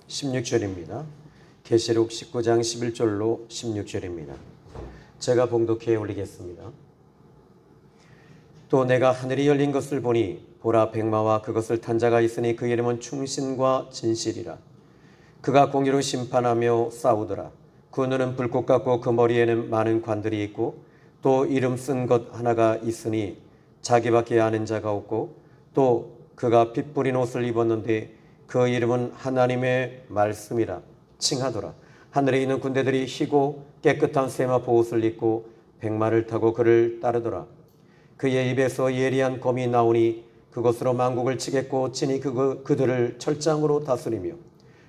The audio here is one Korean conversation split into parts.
16절입니다. 계시록 19장 11절로 16절입니다. 제가 봉독해 올리겠습니다. 또 내가 하늘이 열린 것을 보니 보라 백마와 그것을 탄 자가 있으니 그 이름은 충신과 진실이라. 그가 공의로 심판하며 싸우더라. 그 눈은 불꽃 같고 그 머리에는 많은 관들이 있고 또 이름 쓴 것 하나가 있으니 자기밖에 아는 자가 없고 또 그가 핏 뿌린 옷을 입었는데 그 이름은 하나님의 말씀이라 칭하더라. 하늘에 있는 군대들이 희고 깨끗한 세마 보옷을 입고 백마를 타고 그를 따르더라. 그의 입에서 예리한 검이 나오니 그것으로 만국을 치겠고 진이 그들을 철장으로 다스리며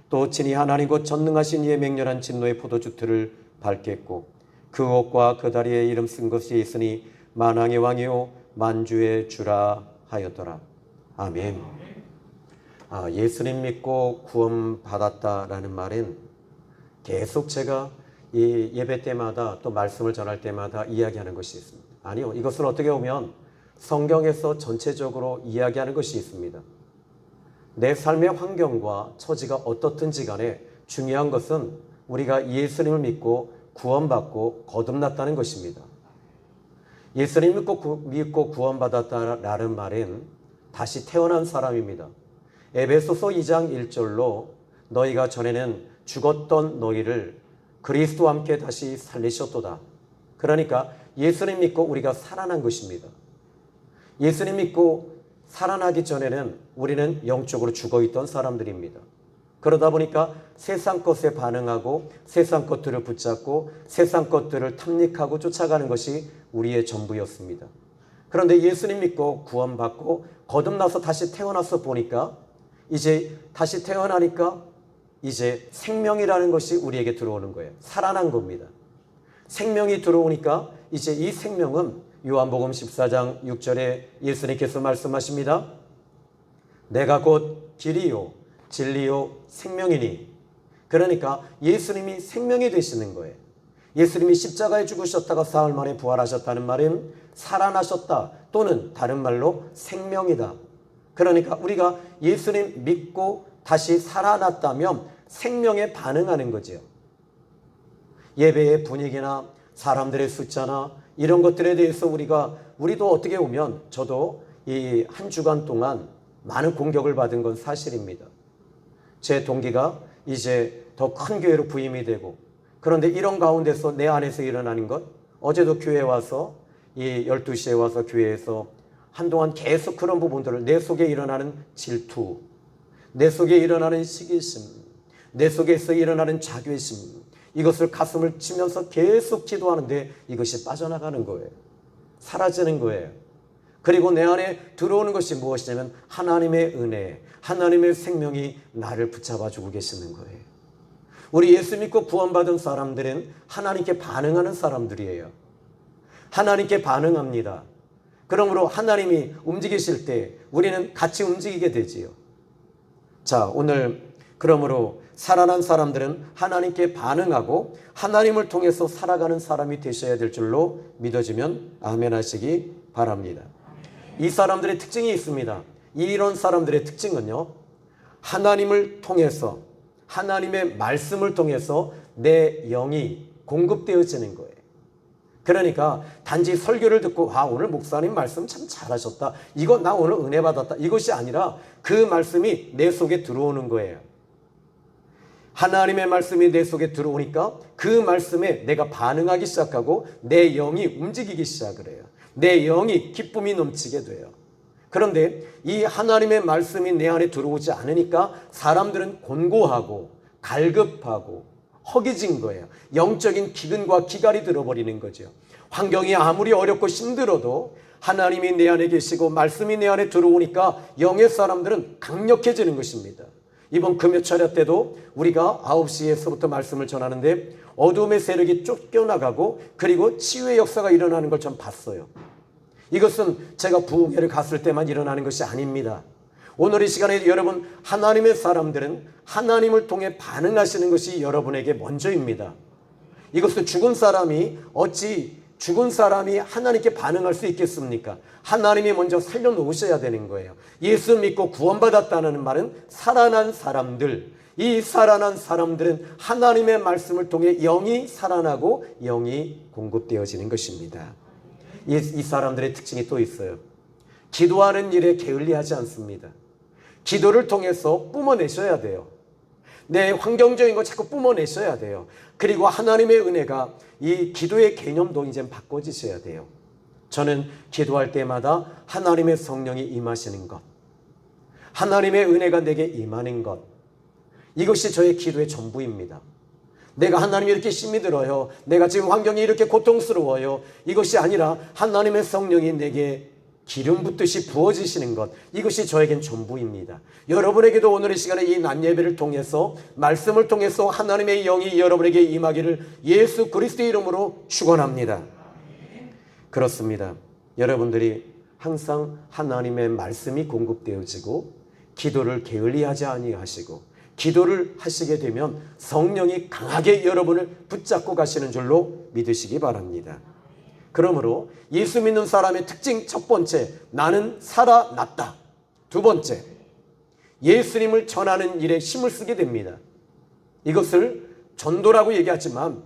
또 진이 하나님 곧 전능하신 이의 맹렬한 진노의 포도주 틀을 밟겠고 그 옷과 그 다리에 이름 쓴 것이 있으니 만왕의 왕이요 만주의 주라 하였더라. 아멘. 예수님 믿고 구원 받았다라는 말은 계속 제가 이 예배 때마다 또 말씀을 전할 때마다 이야기하는 것이 있습니다. 아니요, 이것은 어떻게 보면 성경에서 전체적으로 이야기하는 것이 있습니다. 내 삶의 환경과 처지가 어떻든지 간에 중요한 것은 우리가 예수님을 믿고 구원받고 거듭났다는 것입니다. 예수님 믿고 구원받았다라는 말은 다시 태어난 사람입니다. 에베소서 2장 1절로 너희가 전에는 죽었던 너희를 그리스도와 함께 다시 살리셨도다. 그러니까 예수님 믿고 우리가 살아난 것입니다. 예수님 믿고 살아나기 전에는 우리는 영적으로 죽어있던 사람들입니다. 그러다 보니까 세상 것에 반응하고 세상 것들을 붙잡고 세상 것들을 탐닉하고 쫓아가는 것이 우리의 전부였습니다. 그런데 예수님 믿고 구원받고 거듭나서 다시 태어나서 보니까 이제 다시 태어나니까 이제 생명이라는 것이 우리에게 들어오는 거예요. 살아난 겁니다. 생명이 들어오니까 이제 이 생명은 요한복음 14장 6절에 예수님께서 말씀하십니다. 내가 곧 길이요 진리요 생명이니. 그러니까 예수님이 생명이 되시는 거예요. 예수님이 십자가에 죽으셨다가 사흘 만에 부활하셨다는 말은 살아나셨다 또는 다른 말로 생명이다. 그러니까 우리가 예수님 믿고 다시 살아났다면 생명에 반응하는 거죠. 예배의 분위기나 사람들의 숫자나 이런 것들에 대해서 우리도 어떻게 보면 저도 이 한 주간 동안 많은 공격을 받은 건 사실입니다. 제 동기가 이제 더 큰 교회로 부임이 되고 그런데 이런 가운데서 내 안에서 일어나는 것 어제도 교회에 와서 이 12시에 와서 교회에서 한동안 계속 그런 부분들을 내 속에 일어나는 질투, 내 속에 일어나는 시기심, 내 속에서 일어나는 자괴심 이것을 가슴을 치면서 계속 기도하는데 이것이 빠져나가는 거예요. 사라지는 거예요. 그리고 내 안에 들어오는 것이 무엇이냐면 하나님의 은혜, 하나님의 생명이 나를 붙잡아주고 계시는 거예요. 우리 예수 믿고 구원받은 사람들은 하나님께 반응하는 사람들이에요. 하나님께 반응합니다. 그러므로 하나님이 움직이실 때 우리는 같이 움직이게 되지요. 자, 오늘 그러므로 살아난 사람들은 하나님께 반응하고 하나님을 통해서 살아가는 사람이 되셔야 될 줄로 믿어지면 아멘 하시기 바랍니다. 이 사람들의 특징이 있습니다. 이런 사람들의 특징은요, 하나님을 통해서 하나님의 말씀을 통해서 내 영이 공급되어지는 거예요. 그러니까 단지 설교를 듣고 오늘 목사님 말씀 참 잘하셨다. 이거 나 오늘 은혜 받았다. 이것이 아니라 그 말씀이 내 속에 들어오는 거예요. 하나님의 말씀이 내 속에 들어오니까 그 말씀에 내가 반응하기 시작하고 내 영이 움직이기 시작을 해요. 내 영이 기쁨이 넘치게 돼요. 그런데 이 하나님의 말씀이 내 안에 들어오지 않으니까 사람들은 곤고하고 갈급하고 허기진 거예요. 영적인 기근과 기갈이 들어버리는 거죠. 환경이 아무리 어렵고 힘들어도 하나님이 내 안에 계시고 말씀이 내 안에 들어오니까 영의 사람들은 강력해지는 것입니다. 이번 금요철야 때도 우리가 9시에서부터 말씀을 전하는데 어둠의 세력이 쫓겨나가고 그리고 치유의 역사가 일어나는 걸 전 봤어요. 이것은 제가 부흥회를 갔을 때만 일어나는 것이 아닙니다. 오늘 이 시간에 여러분 하나님의 사람들은 하나님을 통해 반응하시는 것이 여러분에게 먼저입니다. 이것은 죽은 사람이 어찌 죽은 사람이 하나님께 반응할 수 있겠습니까? 하나님이 먼저 살려놓으셔야 되는 거예요. 예수 믿고 구원받았다는 말은 살아난 사람들, 이 살아난 사람들은 하나님의 말씀을 통해 영이 살아나고 영이 공급되어지는 것입니다. 이 사람들의 특징이 또 있어요. 기도하는 일에 게을리하지 않습니다. 기도를 통해서 뿜어내셔야 돼요. 내 환경적인 거 자꾸 뿜어내셔야 돼요. 그리고 하나님의 은혜가 이 기도의 개념도 이제 바꿔지셔야 돼요. 저는 기도할 때마다 하나님의 성령이 임하시는 것, 하나님의 은혜가 내게 임하는 것, 이것이 저의 기도의 전부입니다. 내가 하나님이 이렇게 힘이 들어요, 내가 지금 환경이 이렇게 고통스러워요, 이것이 아니라 하나님의 성령이 내게 기름 붓듯이 부어지시는 것, 이것이 저에겐 전부입니다. 여러분에게도 오늘 이 시간에 이 낮 예배를 통해서, 말씀을 통해서 하나님의 영이 여러분에게 임하기를 예수 그리스도의 이름으로 축원합니다. 그렇습니다. 여러분들이 항상 하나님의 말씀이 공급되어지고 기도를 게을리하지 아니하시고 기도를 하시게 되면 성령이 강하게 여러분을 붙잡고 가시는 줄로 믿으시기 바랍니다. 그러므로 예수 믿는 사람의 특징 첫 번째, 나는 살아났다. 두 번째, 예수님을 전하는 일에 힘을 쓰게 됩니다. 이것을 전도라고 얘기하지만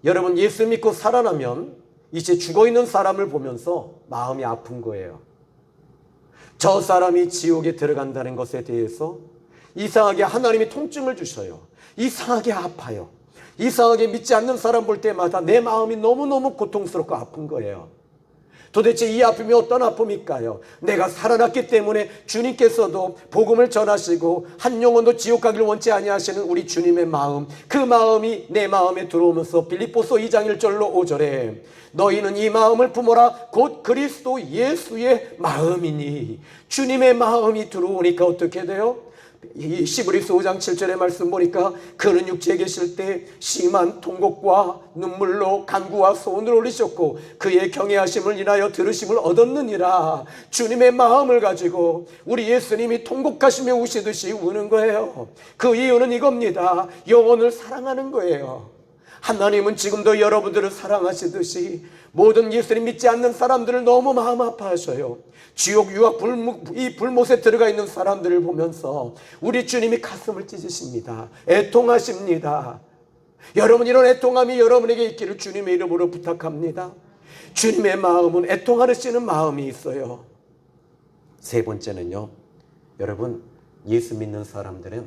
여러분, 예수 믿고 살아나면 이제 죽어있는 사람을 보면서 마음이 아픈 거예요. 저 사람이 지옥에 들어간다는 것에 대해서 이상하게 하나님이 통증을 주셔요. 이상하게 아파요. 이상하게 믿지 않는 사람 볼 때마다 내 마음이 너무너무 고통스럽고 아픈 거예요. 도대체 이 아픔이 어떤 아픔일까요? 내가 살아났기 때문에 주님께서도 복음을 전하시고 한 영혼도 지옥 가기를 원치 아니하시는 우리 주님의 마음, 그 마음이 내 마음에 들어오면서 빌립보서 2장 1절로 5절에 너희는 이 마음을 품어라 곧 그리스도 예수의 마음이니, 주님의 마음이 들어오니까 어떻게 돼요? 이 시브리서 5장 7절의 말씀 보니까 그는 육지에 계실 때 심한 통곡과 눈물로 간구와 소원을 올리셨고 그의 경외하심을 인하여 들으심을 얻었느니라. 주님의 마음을 가지고 우리 예수님이 통곡하시며 우시듯이 우는 거예요. 그 이유는 이겁니다. 영혼을 사랑하는 거예요. 하나님은 지금도 여러분들을 사랑하시듯이 모든 예수님 믿지 않는 사람들을 너무 마음 아파하셔요. 지옥 유학 이 불못에 들어가 있는 사람들을 보면서 우리 주님이 가슴을 찢으십니다. 애통하십니다. 여러분, 이런 애통함이 여러분에게 있기를 주님의 이름으로 부탁합니다. 주님의 마음은 애통하시는 마음이 있어요. 세 번째는요, 여러분, 예수 믿는 사람들은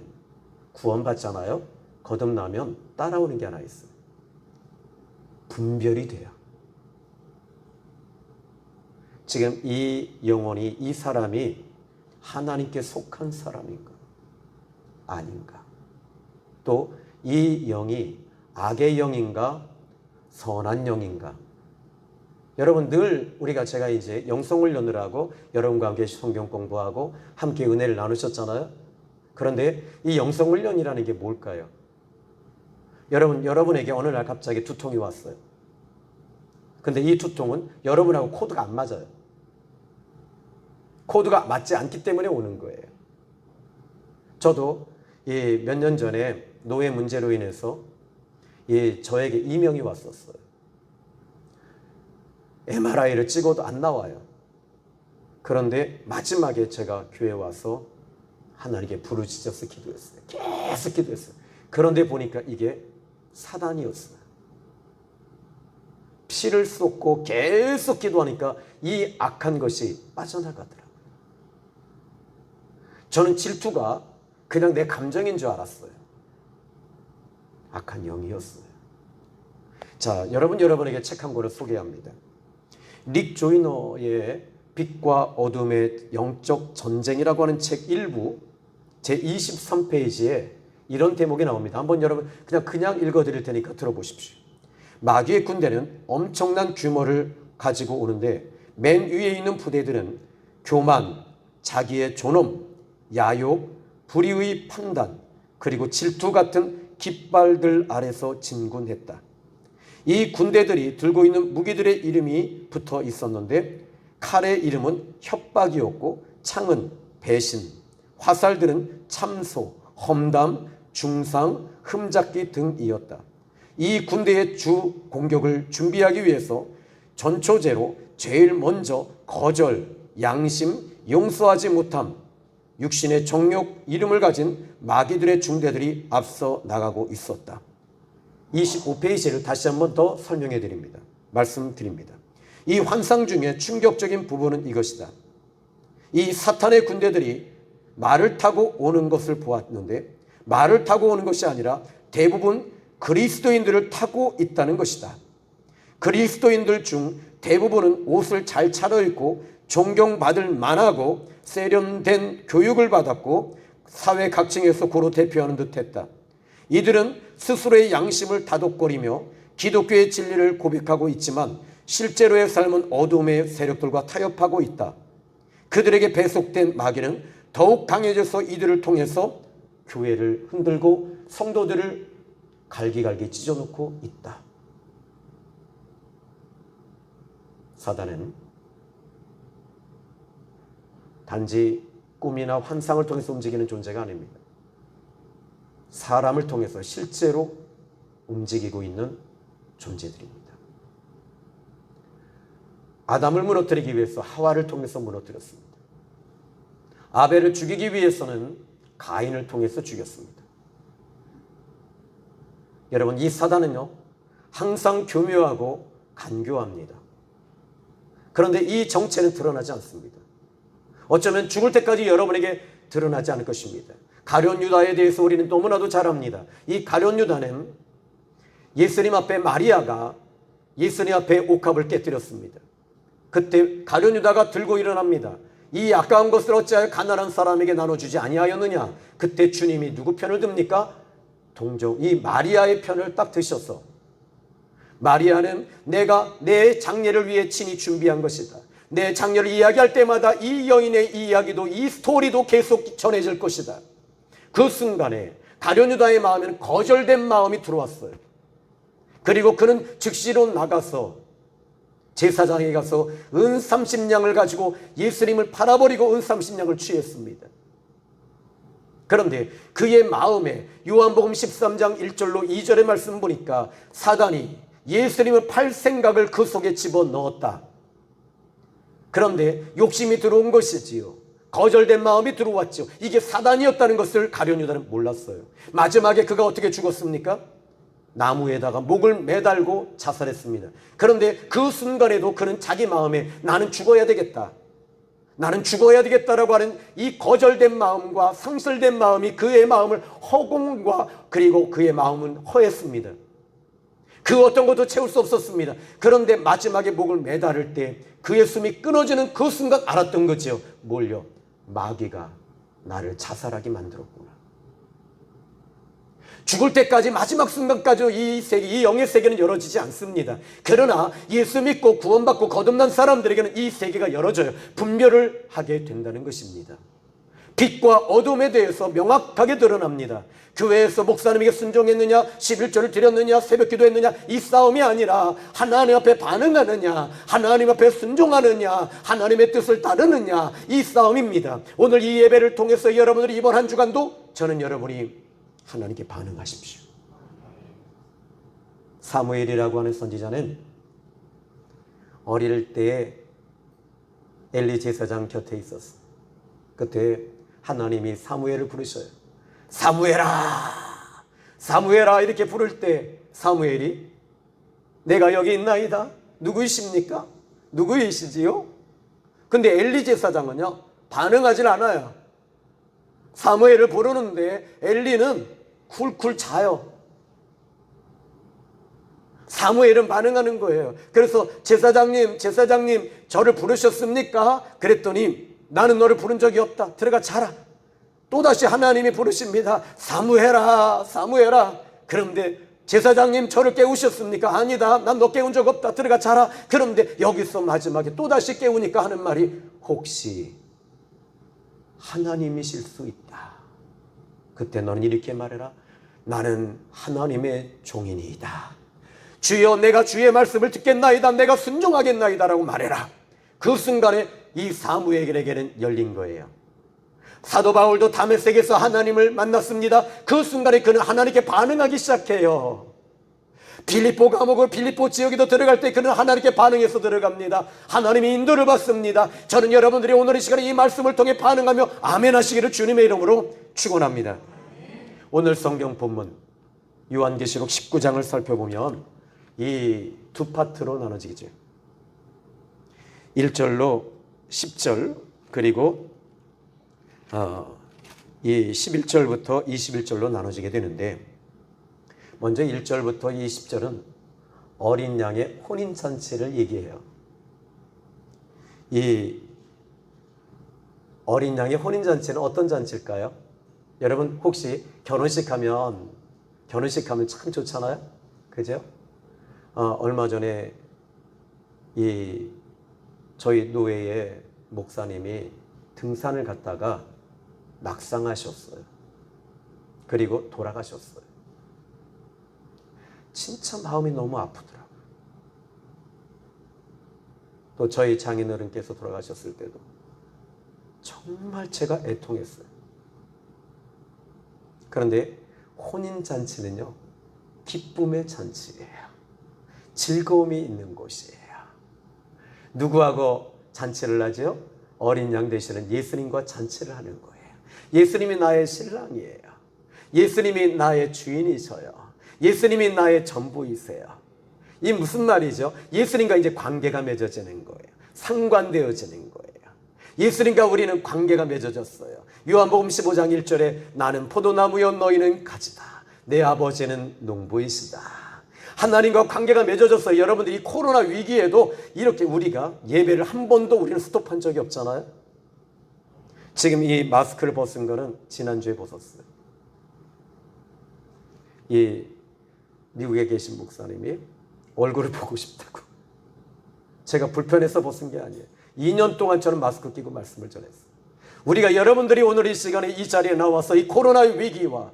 구원받잖아요. 거듭나면 따라오는 게 하나 있어요. 분별이 돼요. 지금 이 영혼이, 이 사람이 하나님께 속한 사람인가 아닌가, 또 이 영이 악의 영인가 선한 영인가. 여러분, 늘 제가 이제 영성훈련을 하고 여러분과 함께 성경 공부하고 함께 은혜를 나누셨잖아요. 그런데 이 영성훈련이라는 게 뭘까요? 여러분에게 어느 날 갑자기 두통이 왔어요. 근데 이 두통은 여러분하고 코드가 안 맞아요. 코드가 맞지 않기 때문에 오는 거예요. 저도 몇 년 전에 노예 문제로 인해서 저에게 이명이 왔었어요. MRI를 찍어도 안 나와요. 그런데 마지막에 제가 교회에 와서 하나님께 부르짖어서 기도했어요. 계속 기도했어요. 그런데 보니까 이게 사단이었어요. 피를 쏟고 계속 기도하니까 이 악한 것이 빠져나가더라고요. 저는 질투가 그냥 내 감정인 줄 알았어요. 악한 영이었어요. 자, 여러분에게 책 한 권을 소개합니다. 릭 조이너의 빛과 어둠의 영적 전쟁이라고 하는 책 1부 제23페이지에 이런 대목이 나옵니다. 한번 여러분 그냥 읽어드릴 테니까 들어보십시오. 마귀의 군대는 엄청난 규모를 가지고 오는데 맨 위에 있는 부대들은 교만, 자기의 존엄, 야욕, 불의의 판단, 그리고 질투 같은 깃발들 아래서 진군했다. 이 군대들이 들고 있는 무기들의 이름이 붙어 있었는데 칼의 이름은 협박이었고 창은 배신, 화살들은 참소, 험담, 중상, 흠잡기 등이었다. 이 군대의 주 공격을 준비하기 위해서 전초제로 제일 먼저 거절, 양심, 용서하지 못함, 육신의 정욕 이름을 가진 마귀들의 중대들이 앞서 나가고 있었다. 25페이지를 다시 한번 더 설명해 드립니다. 말씀드립니다. 이 환상 중에 충격적인 부분은 이것이다. 이 사탄의 군대들이 말을 타고 오는 것을 보았는데 말을 타고 오는 것이 아니라 대부분 그리스도인들을 타고 있다는 것이다. 그리스도인들 중 대부분은 옷을 잘 차려입고 존경받을 만하고 세련된 교육을 받았고 사회 각층에서 고루 대표하는 듯했다. 이들은 스스로의 양심을 다독거리며 기독교의 진리를 고백하고 있지만 실제로의 삶은 어둠의 세력들과 타협하고 있다. 그들에게 배속된 마귀는 더욱 강해져서 이들을 통해서 교회를 흔들고 성도들을 갈기갈기 찢어놓고 있다. 사단은 단지 꿈이나 환상을 통해서 움직이는 존재가 아닙니다. 사람을 통해서 실제로 움직이고 있는 존재들입니다. 아담을 무너뜨리기 위해서 하와를 통해서 무너뜨렸습니다. 아벨을 죽이기 위해서는 가인을 통해서 죽였습니다. 여러분, 이 사단은요 항상 교묘하고 간교합니다. 그런데 이 정체는 드러나지 않습니다. 어쩌면 죽을 때까지 여러분에게 드러나지 않을 것입니다. 가룟 유다에 대해서 우리는 너무나도 잘 압니다. 이 가룟 유다는 예수님 앞에 마리아가 예수님 앞에 옥합을 깨뜨렸습니다. 그때 가룟 유다가 들고 일어납니다. 이 아까운 것을 어찌하여 가난한 사람에게 나눠주지 아니하였느냐. 그때 주님이 누구 편을 듭니까? 동정 이 마리아의 편을 딱 드셔서, 마리아는 내가 내 장례를 위해 친히 준비한 것이다. 내 장례를 이야기할 때마다 이 여인의 이야기도 이 스토리도 계속 전해질 것이다. 그 순간에 가룟 유다의 마음에는 거절된 마음이 들어왔어요. 그리고 그는 즉시로 나가서 제사장에 가서 은 30냥을 가지고 예수님을 팔아버리고 은 30냥을 취했습니다. 그런데 그의 마음에 요한복음 13장 1절로 2절의 말씀 보니까 사단이 예수님을 팔 생각을 그 속에 집어넣었다. 그런데 욕심이 들어온 것이지요. 거절된 마음이 들어왔죠. 이게 사단이었다는 것을 가룟 유다는 몰랐어요. 마지막에 그가 어떻게 죽었습니까? 나무에다가 목을 매달고 자살했습니다. 그런데 그 순간에도 그는 자기 마음에 나는 죽어야 되겠다, 나는 죽어야 되겠다라고 하는 이 거절된 마음과 상실된 마음이 그의 마음을 허공과 그리고 그의 마음은 허했습니다. 그 어떤 것도 채울 수 없었습니다. 그런데 마지막에 목을 매달을 때 그의 숨이 끊어지는 그 순간 알았던 거죠. 뭘요? 마귀가 나를 자살하게 만들었구나. 죽을 때까지 마지막 순간까지 이 세계, 이 영의 세계는 열어지지 않습니다. 그러나 예수 믿고 구원받고 거듭난 사람들에게는 이 세계가 열어져요. 분별을 하게 된다는 것입니다. 빛과 어둠에 대해서 명확하게 드러납니다. 교회에서 목사님에게 순종했느냐, 11조를 드렸느냐, 새벽 기도했느냐, 이 싸움이 아니라 하나님 앞에 반응하느냐, 하나님 앞에 순종하느냐, 하나님의 뜻을 따르느냐, 이 싸움입니다. 오늘 이 예배를 통해서 여러분들이 이번 한 주간도 저는 여러분이 하나님께 반응하십시오. 사무엘이라고 하는 선지자는 어릴 때에 엘리 제사장 곁에 있었어요. 그때 하나님이 사무엘을 부르셔요. 사무엘아, 사무엘아 이렇게 부를 때 사무엘이 내가 여기 있나이다. 누구이십니까? 누구이시지요? 근데 엘리 제사장은요 반응하질 않아요. 사무엘을 부르는데 엘리는 쿨쿨 자요. 사무엘은 반응하는 거예요. 그래서 제사장님 저를 부르셨습니까? 그랬더니 나는 너를 부른 적이 없다. 들어가 자라. 또다시 하나님이 부르십니다. 사무엘아, 사무엘아. 그런데 제사장님 저를 깨우셨습니까? 아니다. 난 너 깨운 적 없다. 들어가 자라. 그런데 여기서 마지막에 또다시 깨우니까 하는 말이 혹시 하나님이실 수 있다. 그때 너는 이렇게 말해라. 나는 하나님의 종이니이다. 주여 내가 주의 말씀을 듣겠나이다. 내가 순종하겠나이다 라고 말해라. 그 순간에 이 사무엘에게는 열린 거예요. 사도 바울도 다메섹에서 하나님을 만났습니다. 그 순간에 그는 하나님께 반응하기 시작해요. 빌립보 감옥을 빌립보 지역에도 들어갈 때 그는 하나님께 반응해서 들어갑니다. 하나님이 인도를 받습니다. 저는 여러분들이 오늘 이 시간에 이 말씀을 통해 반응하며 아멘 하시기를 주님의 이름으로 축원합니다. 오늘 성경 본문 요한계시록 19장을 살펴보면 이 두 파트로 나눠지겠죠. 1절로 10절 그리고 이 11절부터 21절로 나눠지게 되는데, 먼저 1절부터 20절은 어린 양의 혼인잔치를 얘기해요. 이 어린 양의 혼인잔치는 어떤 잔치일까요? 여러분 혹시 결혼식 하면 참 좋잖아요? 그죠? 얼마 전에 저희 노회의 목사님이 등산을 갔다가 낙상하셨어요. 그리고 돌아가셨어요. 진짜 마음이 너무 아프더라고요. 또 저희 장인어른께서 돌아가셨을 때도 정말 제가 애통했어요. 그런데 혼인잔치는요, 기쁨의 잔치예요. 즐거움이 있는 곳이에요. 누구하고 잔치를 하죠? 어린 양 되시는 예수님과 잔치를 하는 거예요. 예수님이 나의 신랑이에요. 예수님이 나의 주인이셔요. 예수님이 나의 전부이세요. 이 무슨 말이죠? 예수님과 이제 관계가 맺어지는 거예요. 상관되어지는 거예요. 예수님과 우리는 관계가 맺어졌어요. 요한복음 15장 1절에 나는 포도나무요 너희는 가지다. 내 아버지는 농부이시다. 하나님과 관계가 맺어졌어요. 여러분들이 코로나 위기에도 이렇게 우리가 예배를 한 번도 우리는 스톱한 적이 없잖아요. 지금 이 마스크를 벗은 거는 지난주에 벗었어요. 이 미국에 계신 목사님이 얼굴을 보고 싶다고. 제가 불편해서 벗은 게 아니에요. 2년 동안 저는 마스크 끼고 말씀을 전했어요. 우리가 여러분들이 오늘 이 시간에 이 자리에 나와서 이 코로나 위기와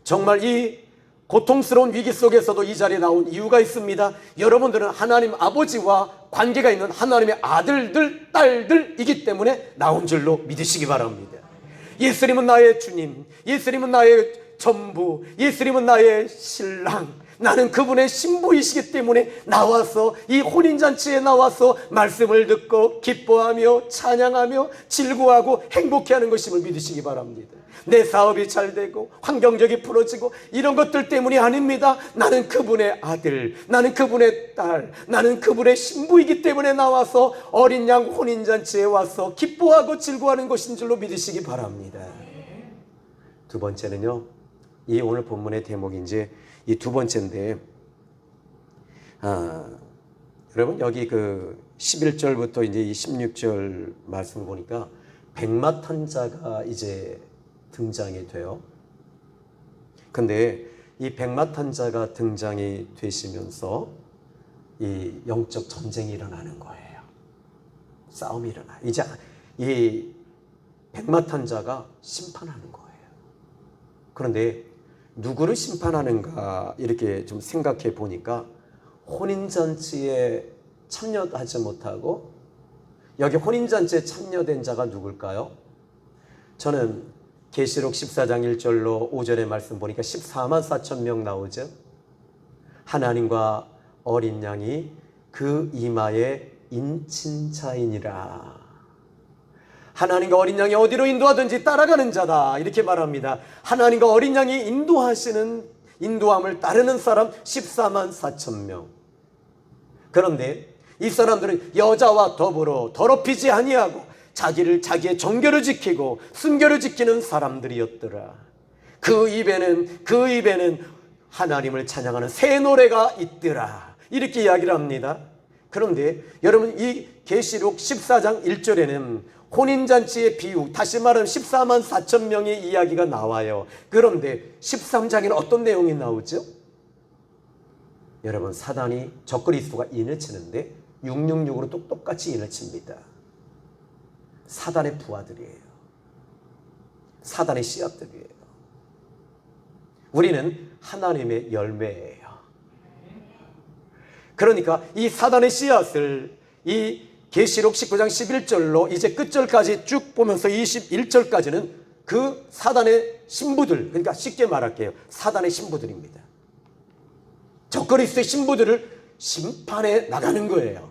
정말 이 고통스러운 위기 속에서도 이 자리에 나온 이유가 있습니다. 여러분들은 하나님 아버지와 관계가 있는 하나님의 아들들, 딸들이기 때문에 나온 줄로 믿으시기 바랍니다. 예수님은 나의 주님, 예수님은 나의 전부, 예수님은 나의 신랑, 나는 그분의 신부이시기 때문에 나와서 이 혼인잔치에 나와서 말씀을 듣고 기뻐하며 찬양하며 즐거워하고 행복해하는 것임을 믿으시기 바랍니다. 내 사업이 잘 되고 환경적이 풀어지고 이런 것들 때문이 아닙니다. 나는 그분의 아들, 나는 그분의 딸, 나는 그분의 신부이기 때문에 나와서 어린 양 혼인잔치에 와서 기뻐하고 즐거워하는 것인 줄로 믿으시기 바랍니다. 두 번째는요, 이 오늘 본문의 대목이 이제 이 두 번째인데, 여러분 여기 그 11절부터 이제 이 16절 말씀 보니까 백마탄자가 이제 등장이 돼요. 근데 이 백마탄자가 등장이 되시면서 이 영적 전쟁이 일어나는 거예요. 싸움이 일어나요. 이제 이 백마탄자가 심판하는 거예요. 그런데 누구를 심판하는가 이렇게 좀 생각해 보니까 혼인잔치에 참여하지 못하고, 여기 혼인잔치에 참여된 자가 누굴까요? 저는 계시록 14장 1절로 5절의 말씀 보니까 14만 4천 명 나오죠. 하나님과 어린 양이 그 이마에 인친 자이니라. 하나님과 어린 양이 어디로 인도하든지 따라가는 자다, 이렇게 말합니다. 하나님과 어린 양이 인도하시는 인도함을 따르는 사람 14만 4천 명. 그런데 이 사람들은 여자와 더불어 더럽히지 아니하고 자기의 정결을 지키고 순결을 지키는 사람들이었더라. 그 입에는 하나님을 찬양하는 새 노래가 있더라, 이렇게 이야기를 합니다. 그런데 여러분 이 계시록 14장 1절에는 혼인잔치의 비유, 다시 말하면 14만 4천 명의 이야기가 나와요. 그런데 13장에는 어떤 내용이 나오죠? 여러분 사단이 적그리스도가 인을 치는데 666으로 똑같이 인을 칩니다. 사단의 부하들이에요. 사단의 씨앗들이에요. 우리는 하나님의 열매예요. 그러니까 이 사단의 씨앗을 이 계시록 19장 11절로 이제 끝절까지 쭉 보면서 21절까지는 그 사단의 신부들, 그러니까 쉽게 말할게요, 사단의 신부들입니다. 적그리스도의 신부들을 심판해 나가는 거예요.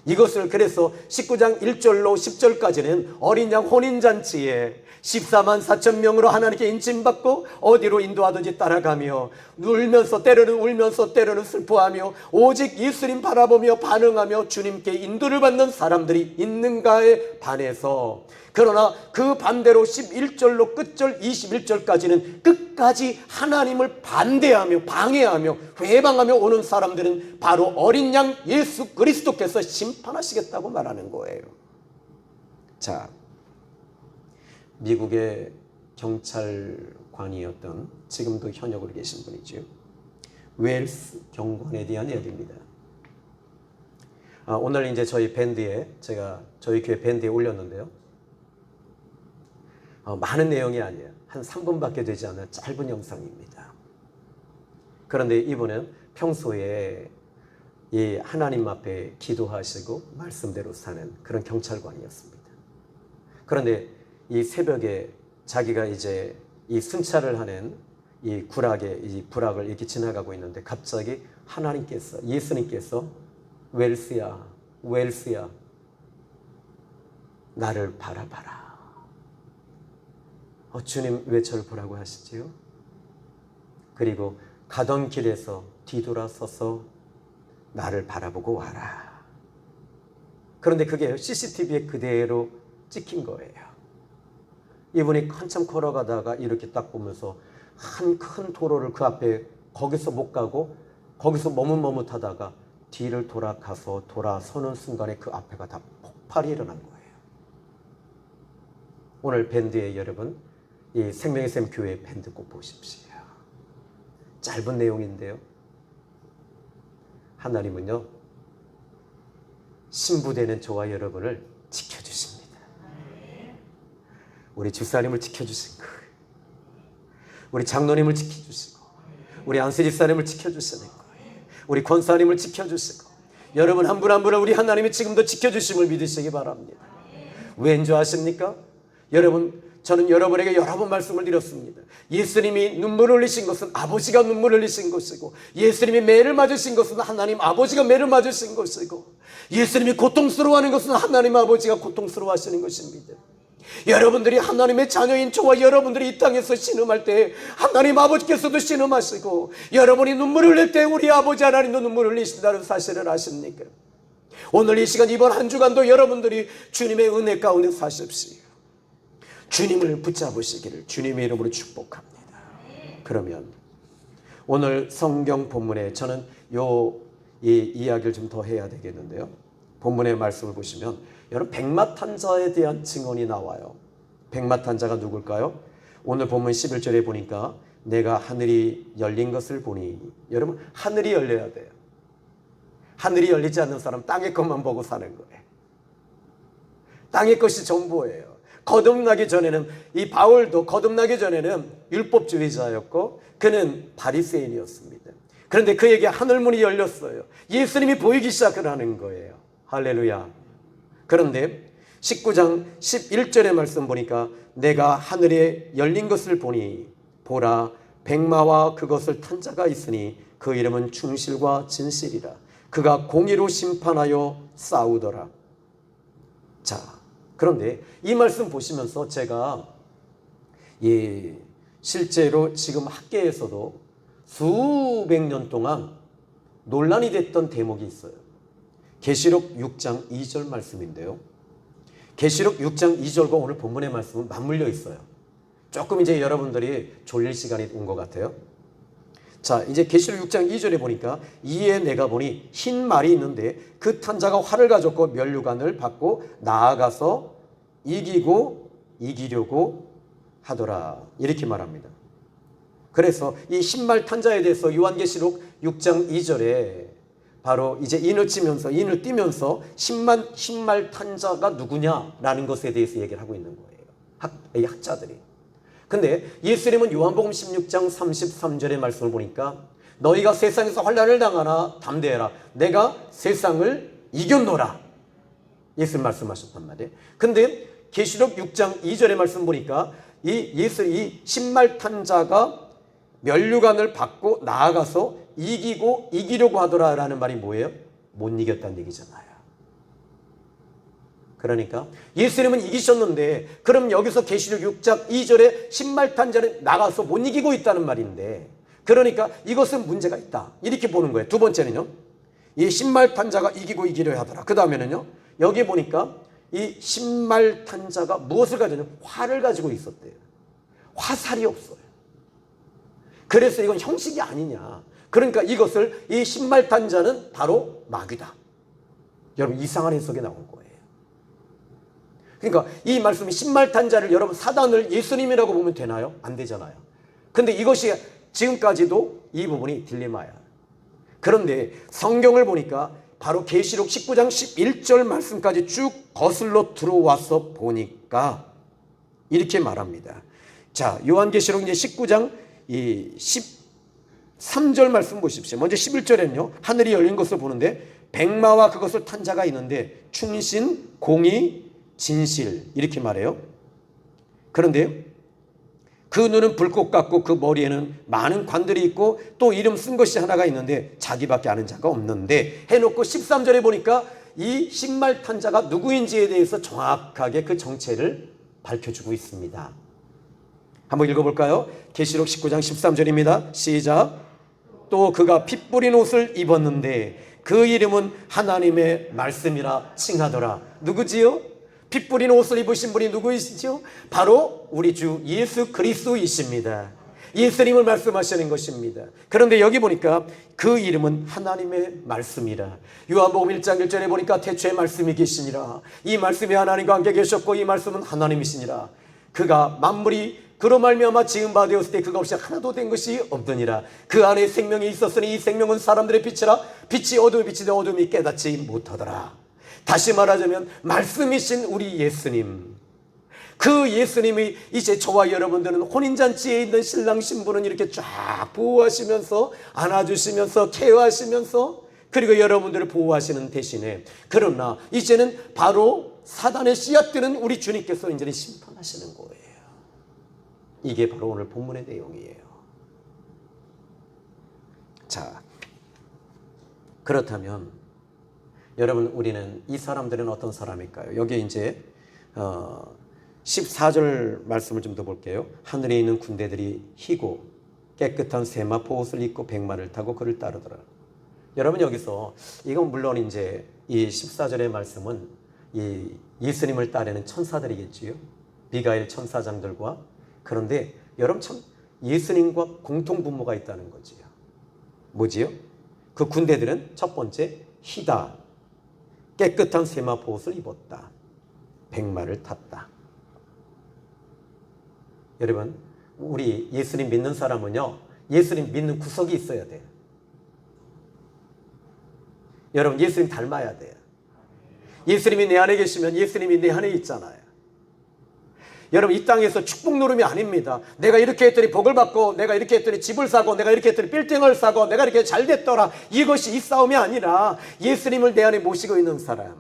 이것을 그래서 19장 1절로 10절까지는 어린 양 혼인잔치에 14만 4천 명으로 하나님께 인침받고 어디로 인도하든지 따라가며 울면서 때로는 울면서 때로는 슬퍼하며 오직 예수님 바라보며 반응하며 주님께 인도를 받는 사람들이 있는가에 반해서, 그러나 그 반대로 11절로 끝절 21절까지는 끝까지 하나님을 반대하며 방해하며 회방하며 오는 사람들은 바로 어린 양 예수 그리스도께서 심판하시겠다고 말하는 거예요. 자, 미국의 경찰관이었던, 지금도 현역으로 계신 분이죠. 웰스 경관에 대한 이야기입니다. 오늘 이제 저희 밴드에, 제가 저희 교회 밴드에 올렸는데요. 많은 내용이 아니에요. 한 3분밖에 되지 않은 짧은 영상입니다. 그런데 이분은 평소에 이 하나님 앞에 기도하시고 말씀대로 사는 그런 경찰관이었습니다. 그런데 이 새벽에 자기가 이제 이 순찰을 하는 이 구락에, 이 부락을 이렇게 지나가고 있는데 갑자기 하나님께서, 예수님께서 웰스야, 웰스야, 나를 바라봐라. 주님 왜 저를 보라고 하시지요? 그리고 가던 길에서 뒤돌아서서 나를 바라보고 와라. 그런데 그게 CCTV에 그대로 찍힌 거예요. 이분이 한참 걸어가다가 이렇게 딱 보면서 한 큰 도로를 그 앞에, 거기서 못 가고 거기서 머뭇머뭇하다가 뒤를 돌아가서 돌아서는 순간에 그 앞에가 다 폭발이 일어난 거예요. 오늘 밴드의 여러분, 이 생명의 샘 교회 밴드 꼭 보십시오. 짧은 내용인데요. 하나님은요, 신부되는 저와 여러분을 지켜주십니다. 우리 집사님을 지켜주신 거예요. 우리 장로님을 지켜주시고, 우리 안수 집사님을 지켜주시는 거예요. 우리 권사님을 지켜주시고, 여러분 한 분 한 분을 우리 하나님이 지금도 지켜주심을 믿으시기 바랍니다. 왠 줄 아십니까? 여러분, 저는 여러분에게 여러 번 말씀을 드렸습니다. 예수님이 눈물을 흘리신 것은 아버지가 눈물을 흘리신 것이고, 예수님이 매를 맞으신 것은 하나님 아버지가 매를 맞으신 것이고, 예수님이 고통스러워하는 것은 하나님 아버지가 고통스러워하시는 것입니다. 여러분들이 하나님의 자녀인 저와 여러분들이 이 땅에서 신음할 때 하나님 아버지께서도 신음하시고, 여러분이 눈물을 흘릴 때 우리 아버지 하나님도 눈물을 흘리신다는 사실을 아십니까? 오늘 이 시간, 이번 한 주간도 여러분들이 주님의 은혜 가운데 사십시오. 주님을 붙잡으시기를 주님의 이름으로 축복합니다. 그러면 오늘 성경 본문에 저는 이 이야기를 좀 더 해야 되겠는데요. 본문의 말씀을 보시면 여러분, 백마탄자에 대한 증언이 나와요. 백마탄자가 누굴까요? 오늘 본문 11절에 보니까 내가 하늘이 열린 것을 보니, 여러분 하늘이 열려야 돼요. 하늘이 열리지 않는 사람 땅의 것만 보고 사는 거예요. 땅의 것이 전부예요. 거듭나기 전에는, 이 바울도 거듭나기 전에는 율법주의자였고 그는 바리새인이었습니다. 그런데 그에게 하늘문이 열렸어요. 예수님이 보이기 시작을 하는 거예요. 할렐루야. 그런데 19장 11절의 말씀 보니까 내가 하늘에 열린 것을 보니 보라, 백마와 그것을 탄 자가 있으니 그 이름은 충실과 진실이라. 그가 공의로 심판하여 싸우더라. 자, 그런데 이 말씀 보시면서 제가 실제로 지금 학계에서도 수백 년 동안 논란이 됐던 대목이 있어요. 계시록 6장 2절 말씀인데요. 계시록 6장 2절과 오늘 본문의 말씀은 맞물려 있어요. 조금 이제 여러분들이 졸릴 시간이 온 것 같아요. 자, 이제 계시록 6장 2절에 보니까 이에 내가 보니 흰 말이 있는데 그 탄자가 활을 가졌고 면류관을 받고 나아가서 이기려고 하더라. 이렇게 말합니다. 그래서 이 흰말 탄자에 대해서 요한계시록 6장 2절에 바로 이제 인을 띄면서 흰말 탄자가 누구냐라는 것에 대해서 얘기를 하고 있는 거예요. 학자들이. 근데 예수님은 요한복음 16장 33절의 말씀을 보니까 너희가 세상에서 환난을 당하나 담대해라. 내가 세상을 이겼노라. 예수님 말씀하셨단 말이에요. 근데 계시록 6장 2절의 말씀 보니까 이 신말 탄자가 면류관을 받고 나아가서 이기려고 하더라라는 말이 뭐예요? 못 이겼다는 얘기잖아요. 그러니까 예수님은 이기셨는데 그럼 여기서 계시록 6장 2절에 신말탄자는 나가서 못 이기고 있다는 말인데, 그러니까 이것은 문제가 있다 이렇게 보는 거예요. 두 번째는요, 이 신말탄자가 이기려 하더라. 그 다음에는요, 여기 보니까 이 신말탄자가 무엇을 가지고 활을 가지고 있었대요. 화살이 없어요. 그래서 이건 형식이 아니냐. 그러니까 이것을, 이 신말탄자는 바로 마귀다. 여러분, 이상한 해석이 나온 거예요. 그러니까 이 말씀이 신말탄자를 여러분 사단을 예수님이라고 보면 되나요? 안 되잖아요. 근데 이것이 지금까지도 이 부분이 딜레마야. 그런데 성경을 보니까 바로 계시록 19장 11절 말씀까지 쭉 거슬러 들어와서 보니까 이렇게 말합니다. 자, 요한계시록 이제 19장 이 13절 말씀 보십시오. 먼저 11절에는요, 하늘이 열린 것을 보는데 백마와 그것을 탄 자가 있는데 충신, 공의, 진실 이렇게 말해요. 그런데요, 그 눈은 불꽃 같고 그 머리에는 많은 관들이 있고 또 이름 쓴 것이 하나가 있는데 자기밖에 아는 자가 없는데 해놓고 13절에 보니까 이 신말 자가 누구인지에 대해서 정확하게 그 정체를 밝혀주고 있습니다. 한번 읽어볼까요? 계시록 19장 13절입니다. 시작. 또 그가 피 뿌린 옷을 입었는데 그 이름은 하나님의 말씀이라 칭하더라. 누구지요? 피 뿌린 옷을 입으신 분이 누구이시죠? 바로 우리 주 예수 그리스도이십니다. 예수님을 말씀하시는 것입니다. 그런데 여기 보니까 그 이름은 하나님의 말씀이라. 요한복음 1장 1절에 보니까 태초에 말씀이 계시니라. 이 말씀이 하나님과 함께 계셨고 이 말씀은 하나님이시니라. 그가 만물이 그로 말미암아 지은 바 되었을 때 그가 없이 하나도 된 것이 없더니라. 그 안에 생명이 있었으니 이 생명은 사람들의 빛이라. 빛이 어둠에 비치되 어둠이 깨닫지 못하더라. 다시 말하자면 말씀이신 우리 예수님, 그 예수님이 이제 저와 여러분들은 혼인잔치에 있는 신랑 신부는 이렇게 쫙 보호하시면서 안아주시면서 케어하시면서 그리고 여러분들을 보호하시는 대신에, 그러나 이제는 바로 사단의 씨앗들은 우리 주님께서 이제는 심판하시는 거예요. 이게 바로 오늘 본문의 내용이에요. 자, 그렇다면 여러분, 우리는 이 사람들은 어떤 사람일까요? 여기 이제 14절 말씀을 좀 더 볼게요. 하늘에 있는 군대들이 희고 깨끗한 세마포 옷을 입고 백마를 타고 그를 따르더라. 여러분, 여기서 이건 물론 이제 이 14절의 말씀은 이 예수님을 따르는 천사들이겠지요. 미가엘 천사장들과. 그런데 여러분, 참 예수님과 공통분모가 있다는 거지요. 뭐지요? 그 군대들은 첫 번째 희다. 깨끗한 세마포 옷을 입었다. 백마를 탔다. 여러분, 우리 예수님 믿는 사람은요, 예수님 믿는 구석이 있어야 돼요. 여러분, 예수님 닮아야 돼요. 예수님이 내 안에 계시면 예수님이 내 안에 있잖아요. 여러분, 이 땅에서 축복 누름이 아닙니다. 내가 이렇게 했더니 복을 받고, 내가 이렇게 했더니 집을 사고, 내가 이렇게 했더니 빌딩을 사고, 내가 이렇게 잘 됐더라. 이것이 이 싸움이 아니라 예수님을 내 안에 모시고 있는 사람,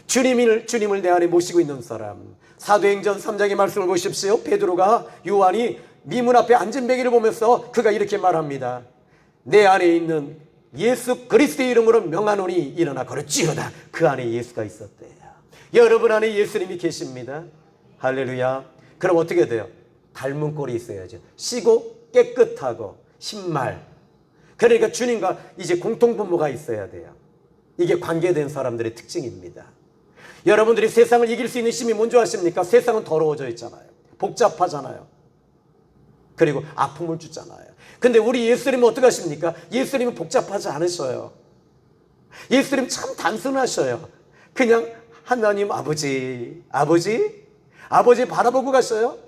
주님을 내 안에 모시고 있는 사람. 사도행전 3장의 말씀을 보십시오. 베드로가 요한이 미문 앞에 앉은 베개를 보면서 그가 이렇게 말합니다. 내 안에 있는 예수 그리스도의 이름으로 명하노니 일어나 걸을지어다. 그 안에 예수가 있었대요. 여러분 안에 예수님이 계십니다. 할렐루야. 그럼 어떻게 돼요? 닮은 꼴이 있어야죠. 시고 깨끗하고 신말. 그러니까 주님과 이제 공통분모가 있어야 돼요. 이게 관계된 사람들의 특징입니다. 여러분들이 세상을 이길 수 있는 힘이 뭔지 아십니까? 세상은 더러워져 있잖아요. 복잡하잖아요. 그리고 아픔을 주잖아요. 근데 우리 예수님은 어떻게 하십니까? 예수님은 복잡하지 않으셔요. 예수님 참 단순하셔요. 그냥 하나님 아버지 바라보고 가셔요.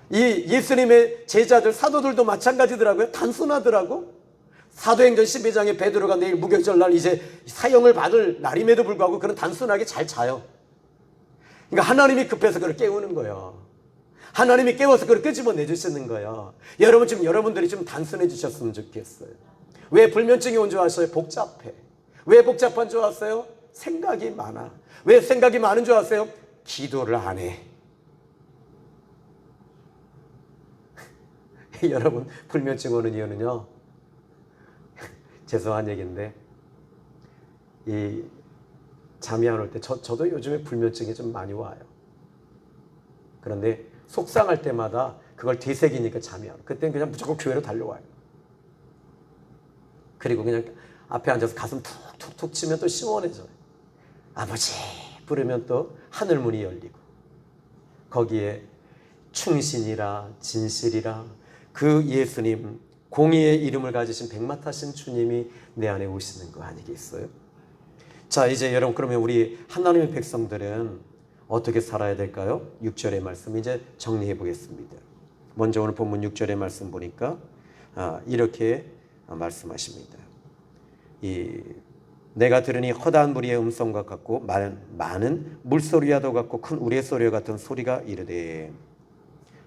이 예수님의 제자들, 사도들도 마찬가지더라고요. 단순하더라고. 사도행전 12장에 베드로가 내일 무교절날 이제 사형을 받을 날임에도 불구하고 그는 단순하게 잘 자요. 그러니까 하나님이 급해서 그를 깨우는 거예요. 하나님이 깨워서 그걸 끄집어내주시는 거예요. 여러분, 지금 여러분들이 좀 단순해지셨으면 좋겠어요. 왜 불면증이 온 줄 아세요? 복잡해. 왜 복잡한 줄 아세요? 생각이 많아. 왜 생각이 많은 줄 아세요? 기도를 안 해. 여러분 불면증 오는 이유는요, 죄송한 얘기인데 이 잠이 안 올 때 저도 요즘에 불면증이 좀 많이 와요. 그런데 속상할 때마다 그걸 되새기니까 잠이 안 와요. 그때는 그냥 무조건 교회로 달려와요. 그리고 그냥 앞에 앉아서 가슴 툭툭툭 치면 또 시원해져요. 아버지 부르면 또 하늘문이 열리고 거기에 충신이라 진실이라 그 예수님, 공의의 이름을 가지신 백마타신 주님이 내 안에 오시는 거 아니겠어요? 자, 이제 여러분, 그러면 우리 하나님의 백성들은 어떻게 살아야 될까요? 6절의 말씀 이제 정리해 보겠습니다. 먼저 오늘 본문 6절의 말씀 보니까 이렇게 말씀하십니다. 내가 들으니 허다한 무리의 음성과 같고 많은 물소리와도 같고 큰 우리의 소리와 같은 소리가 이르되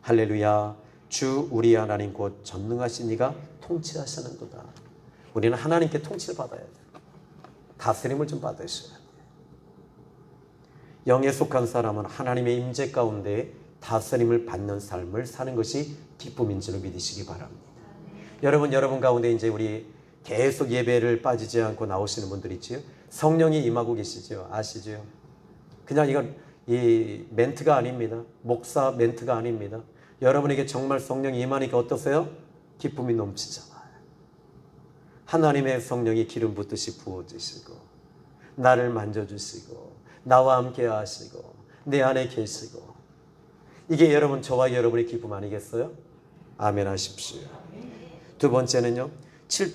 할렐루야 주 우리 하나님 곧 전능하신 이가 통치하시는도다. 우리는 하나님께 통치를 받아야 돼요. 다스림을 좀 받으셔야 돼요. 영에 속한 사람은 하나님의 임재 가운데 다스림을 받는 삶을 사는 것이 기쁨인 줄로 믿으시기 바랍니다. 여러분 가운데 이제 우리 계속 예배를 빠지지 않고 나오시는 분들 있지요. 성령이 임하고 계시죠. 아시죠? 그냥 이건 이 멘트가 아닙니다. 목사 멘트가 아닙니다. 여러분에게 정말 성령이 임하니까 어떠세요? 기쁨이 넘치잖아요. 하나님의 성령이 기름 붓듯이 부어주시고 나를 만져주시고 나와 함께 하시고 내 안에 계시고 이게 여러분 저와 여러분의 기쁨 아니겠어요? 아멘 하십시오. 두 번째는요.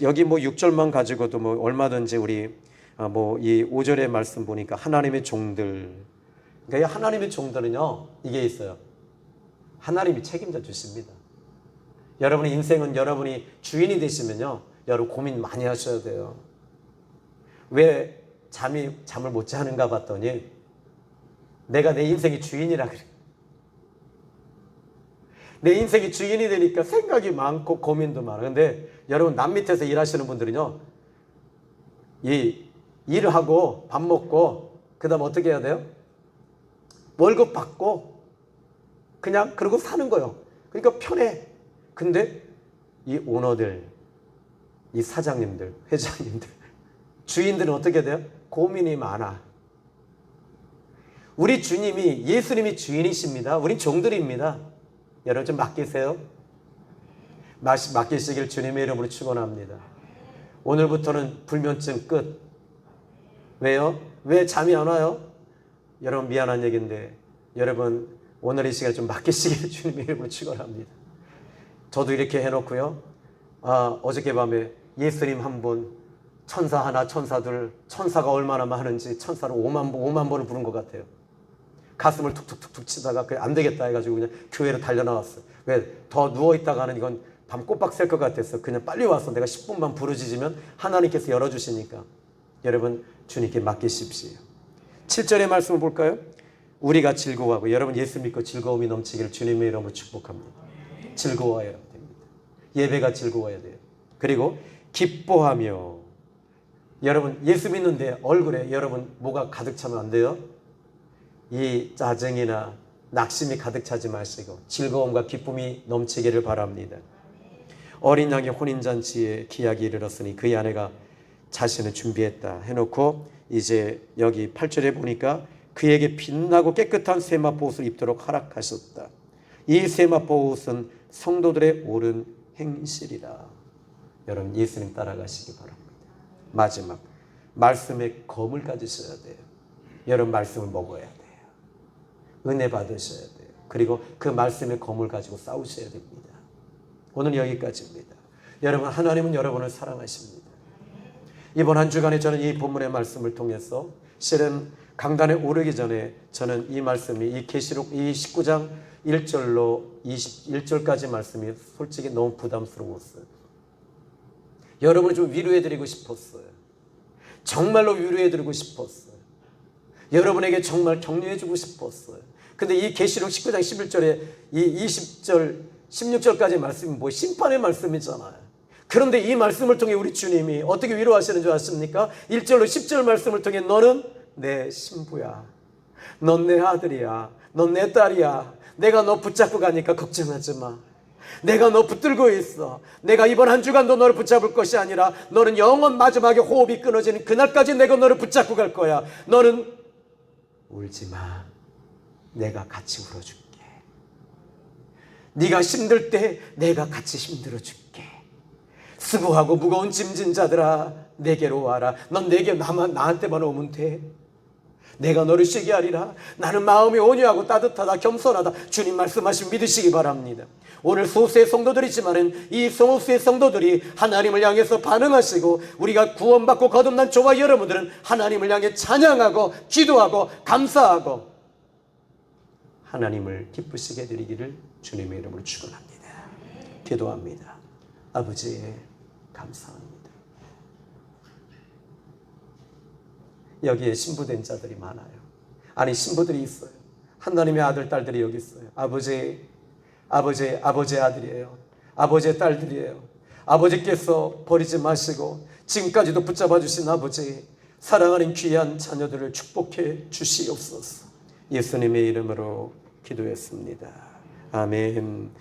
여기 6절만 가지고도 얼마든지 우리 이 5절의 말씀 보니까 하나님의 종들, 그러니까 하나님의 종들은요 이게 있어요. 하나님이 책임져 주십니다. 여러분의 인생은 여러분이 주인이 되시면요 여러분 고민 많이 하셔야 돼요. 왜 잠을 못 자는가 봤더니 내가 내 인생의 주인이라 그래. 내 인생의 주인이 되니까 생각이 많고 고민도 많아. 근데 여러분 남 밑에서 일하시는 분들은요 이 일을 하고 밥 먹고 그 다음 어떻게 해야 돼요? 월급 받고 그냥 그러고 사는 거예요. 그러니까 편해. 근데 이 오너들, 이 사장님들, 회장님들, 주인들은 어떻게 돼요? 고민이 많아. 우리 주님이 예수님이 주인이십니다. 우린 종들입니다. 여러분 좀 맡기세요. 맡기시길 주님의 이름으로 축원합니다. 오늘부터는 불면증 끝. 왜요? 왜 잠이 안 와요? 여러분 미안한 얘기인데 여러분 오늘 이 시간 좀 맡기시길 주님의 이름으로 축원합니다. 저도 이렇게 해놓고요. 어저께 밤에 예수님 한 분, 천사 하나, 천사 둘, 천사가 얼마나 많은지 천사를 5만 번을 부른 것 같아요. 가슴을 툭툭툭툭 치다가 안 되겠다 해가지고 그냥 교회로 달려나왔어요. 왜? 더 누워있다가는 이건 밤 꼬박 샐 것 같아서 그냥 빨리 와서 내가 10분만 부르짖으면 하나님께서 열어주시니까 여러분 주님께 맡기십시오. 7절의 말씀을 볼까요? 우리가 즐거워하고 여러분 예수 믿고 즐거움이 넘치기를 주님의 이름으로 축복합니다. 즐거워야 됩니다. 예배가 즐거워야 돼요. 그리고 기뻐하며 여러분 예수 믿는데 얼굴에 여러분 뭐가 가득 차면 안 돼요? 이 짜증이나 낙심이 가득 차지 마시고 즐거움과 기쁨이 넘치기를 바랍니다. 어린 양의 혼인잔치에 기약이 이르렀으니 그의 아내가 자신을 준비했다 해놓고 이제 여기 8절에 보니까 그에게 빛나고 깨끗한 세마포 옷을 입도록 허락하셨다. 이 세마포 옷은 성도들의 옳은 행실이라. 여러분 예수님 따라가시기 바랍니다. 마지막 말씀의 검을 가지셔야 돼요. 여러분 말씀을 먹어야 돼요. 은혜 받으셔야 돼요. 그리고 그 말씀의 검을 가지고 싸우셔야 됩니다. 오늘 여기까지입니다. 여러분 하나님은 여러분을 사랑하십니다. 이번 한 주간에 저는 이 본문의 말씀을 통해서 실은 강단에 오르기 전에 저는 이 말씀이 이 계시록 이 19장 1절로 21절까지 말씀이 솔직히 너무 부담스러웠어요. 여러분을 좀 위로해드리고 싶었어요. 정말로 위로해드리고 싶었어요. 여러분에게 정말 격려해주고 싶었어요. 근데 이 계시록 19장 11절에 이 20절 16절까지 말씀이 뭐 심판의 말씀이잖아요. 그런데 이 말씀을 통해 우리 주님이 어떻게 위로하시는 줄 아십니까? 1절로 10절 말씀을 통해 너는 내 신부야. 넌 내 아들이야. 넌 내 딸이야. 내가 너 붙잡고 가니까 걱정하지 마. 내가 너 붙들고 있어. 내가 이번 한 주간도 너를 붙잡을 것이 아니라 너는 영원 마지막에 호흡이 끊어지는 그날까지 내가 너를 붙잡고 갈 거야. 너는 울지 마. 내가 같이 울어줄게. 네가 힘들 때 내가 같이 힘들어줄게. 수고하고 무거운 짐진 자들아 내게로 와라. 넌 내게 나한테만 오면 돼. 내가 너를 쉬게 하리라. 나는 마음이 온유하고 따뜻하다, 겸손하다. 주님 말씀하신 믿으시기 바랍니다. 오늘 소수의 성도들이지만은 이 소수의 성도들이 하나님을 향해서 반응하시고 우리가 구원받고 거듭난 저와 여러분들은 하나님을 향해 찬양하고 기도하고 감사하고 하나님을 기쁘시게 드리기를 주님의 이름으로 축원합니다. 기도합니다. 아버지 감사합니다. 여기에 신부된 자들이 많아요. 아니 신부들이 있어요. 하나님의 아들 딸들이 여기 있어요. 아버지의 아들이에요. 아버지의 딸들이에요. 아버지께서 버리지 마시고 지금까지도 붙잡아 주신 아버지, 사랑하는 귀한 자녀들을 축복해 주시옵소서. 예수님의 이름으로 기도했습니다. 아멘.